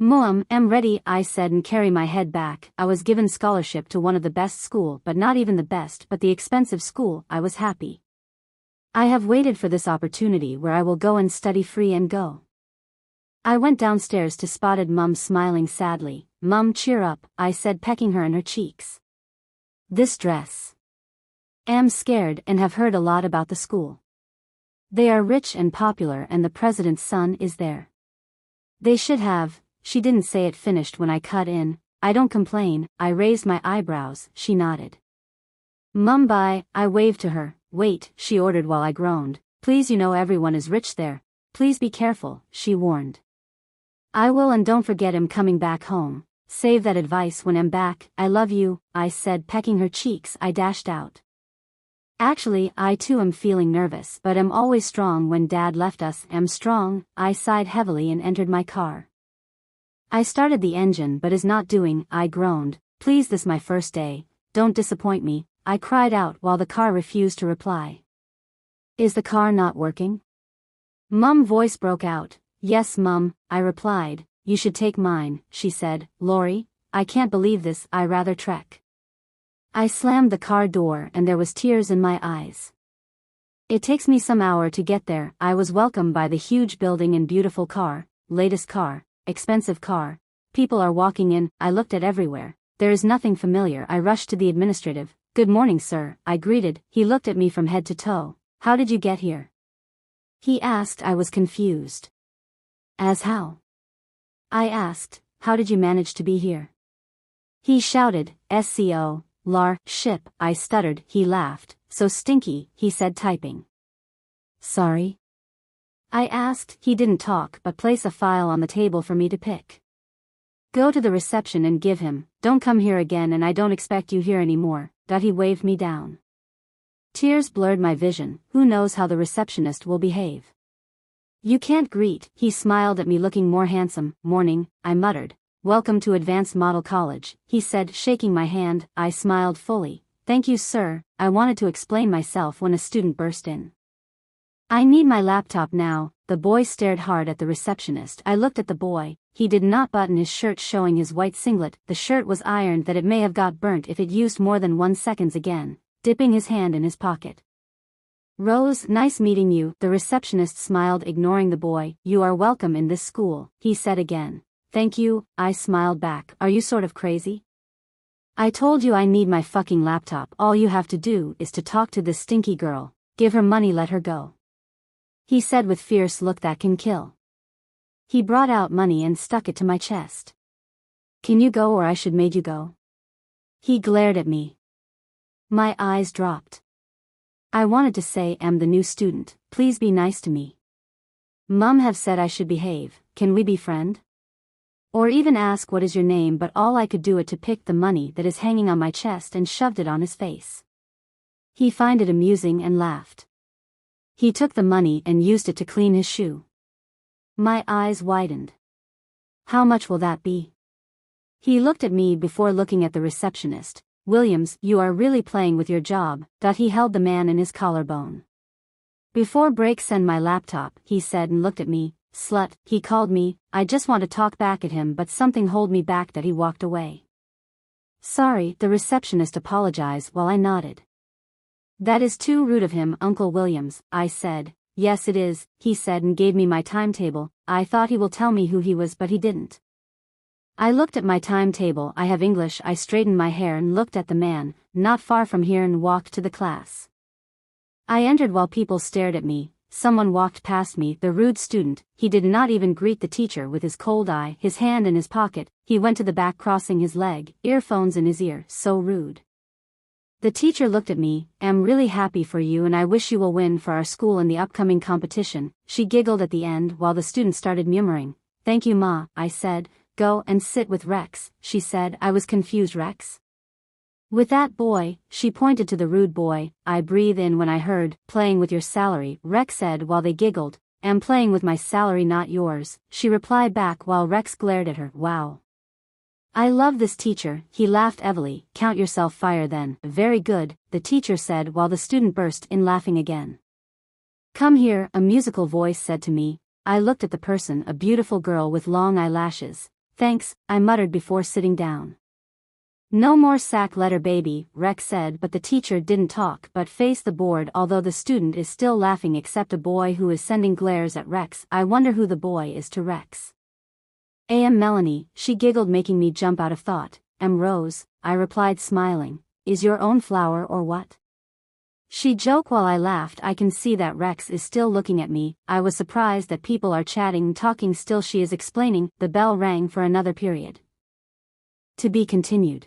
Mom, am ready, I said and carry my head back. I was given scholarship to one of the best school, but not even the best, but the expensive school. I was happy. I have waited for this opportunity where I will go and study free and go. I went downstairs to spotted Mum smiling sadly. Mum, cheer up, I said, pecking her in her cheeks. This dress. Am scared and have heard a lot about the school. They are rich and popular and the president's son is there. They should have. She didn't say it finished when I cut in. I don't complain. I raised my eyebrows. She nodded. Mum, bye, I waved to her. Wait, she ordered while I groaned. Please, you know everyone is rich there. Please be careful, she warned. I will, and don't forget him coming back home. Save that advice when I'm back. I love you, I said, pecking her cheeks. I dashed out. Actually, I too am feeling nervous, but am always strong. When Dad left us, am strong. I sighed heavily and entered my car. I started the engine but is not doing, I groaned. Please, this my first day, don't disappoint me, I cried out while the car refused to reply. Is the car not working? Mum voice broke out. Yes, Mum, I replied. You should take mine, she said. Lori, I can't believe this, I rather trek. I slammed the car door and there was tears in my eyes. It takes me some hour to get there. I was welcomed by the huge building and beautiful car, latest car, expensive car. People are walking in. I looked at everywhere. There is nothing familiar. I rushed to the administrative. Good morning, sir, I greeted. He looked at me from head to toe. How did you get here? He asked. I was confused. As how? I asked. How did you manage to be here? He shouted, SCO, lar, ship. I stuttered. He laughed. So stinky, he said, typing. Sorry? I asked. He didn't talk but place a file on the table for me to pick. Go to the reception and give him. Don't come here again and I don't expect you here anymore. He waved me down. Tears blurred my vision. Who knows how the receptionist will behave? You can't greet. He smiled at me looking more handsome. Morning, I muttered. Welcome to Advanced Model College, he said, shaking my hand. I smiled fully. Thank you, sir. I wanted to explain myself when a student burst in. I need my laptop now. The boy stared hard at the receptionist. I looked at the boy. He did not button his shirt, showing his white singlet. The shirt was ironed that it may have got burnt if it used more than 1 second again, dipping his hand in his pocket. Rose, nice meeting you. The receptionist smiled, ignoring the boy. You are welcome in this school, he said again. Thank you, I smiled back. Are you sort of crazy? I told you I need my fucking laptop. All you have to do is to talk to this stinky girl. Give her money, let her go. He said with fierce look that can kill. He brought out money and stuck it to my chest. Can you go or I should made you go? He glared at me. My eyes dropped. I wanted to say, I'm the new student, please be nice to me. Mum have said I should behave, can we be friend? Or even ask what is your name, but all I could do it to pick the money that is hanging on my chest and shoved it on his face. He find it amusing and laughed. He took the money and used it to clean his shoe. My eyes widened. How much will that be? He looked at me before looking at the receptionist. Williams, you are really playing with your job. He held the man in his collarbone. Before break send my laptop, he said and looked at me. Slut, he called me. I just want to talk back at him but something hold me back. He walked away. Sorry, the receptionist apologized while I nodded. That is too rude of him, Uncle Williams, I said. Yes it is, he said and gave me my timetable. I thought he will tell me who he was but he didn't. I looked at my timetable. I have English. I straightened my hair and looked at the man, not far from here, and walked to the class. I entered while people stared at me. Someone walked past me, the rude student. He did not even greet the teacher with his cold eye, his hand in his pocket. He went to the back crossing his leg, earphones in his ear, so rude. The teacher looked at me. I'm really happy for you and I wish you will win for our school in the upcoming competition. She giggled at the end while the student started murmuring. Thank you, Ma, I said. Go and sit with Rex, she said. I was confused. Rex? With that boy, she pointed to the rude boy. I breathed in when I heard, playing with your salary, Rex said while they giggled. Am playing with my salary, not yours, she replied back while Rex glared at her. Wow. I love this teacher, he laughed heavily. Count yourself fired then. Very good, the teacher said while the student burst in laughing again. Come here, a musical voice said to me. I looked at the person, a beautiful girl with long eyelashes. Thanks, I muttered before sitting down. No more sack letter baby, Rex said, but the teacher didn't talk but faced the board. Although the student is still laughing except a boy who is sending glares at Rex. I wonder who the boy is to Rex. Melanie, she giggled, making me jump out of thought. Rose, I replied smiling, is your own flower or what? She joked while I laughed. I can see that Rex is still looking at me. I was surprised that people are chatting, talking still. She is explaining. The bell rang for another period. To be continued.